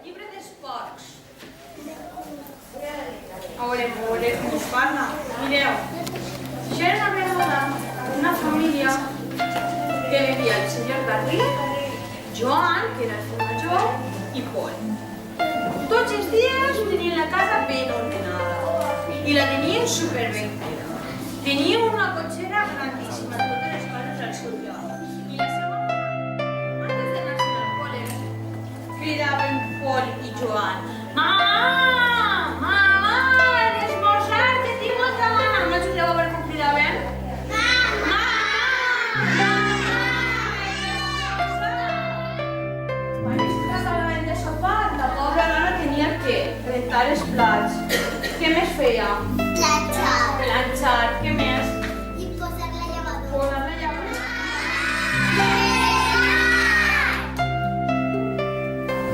Llibre dels porcs. A veure com us parla. Mireu, això era una vegada una família que vivia el senyor Garriga, Joan, que era el fill major, i Pol. Tots els dies tenien la casa ben ordenada i la tenien superben cuidada. Tenien una cotxera grandíssima, totes les coses al seu lloc. I la seva mare, antes d'anar-se'n al col·le, cridaven Pol i Joan. Mama! Mama! D'esmorzar, que tinc molta gana. No us deu haver com cridaven? Mama! Quan es acabaven de sopar, la pobra dona tenia que rentar els plats. Què més feia? Planxar. Què més? I posar la llevadora. Posar la llevadora.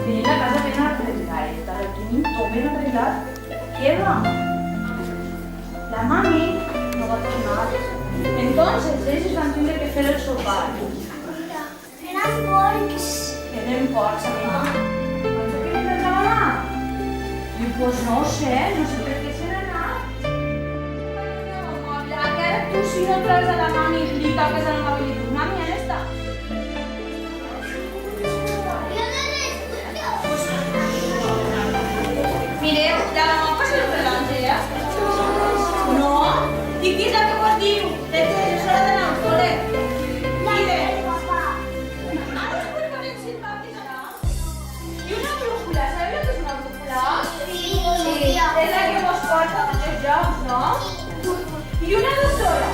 Tenim la casa ben arregladeta, la tenim tot ben arreglat. Què va? La mami no va tornar. Entonces ells es van tindre que fer el sopar. Eren porcs. Eren porcs, amiga. Quan tu quieres fer treballar? I pues no ho sé per què se n'ha anat. Que ara tu si no traus a la mami li toques a la mami i li dius, mami, on està? Mireu, la mamà passa el rellotge, eh? No? I qui és la que vos diu? És hora d'anar al col·le. Mire. Ara us puc veure si el papi serà? I una brújula, sabeu què és una brújula? Sí. És la que vos porta a tots els jocs, no? I una doctora.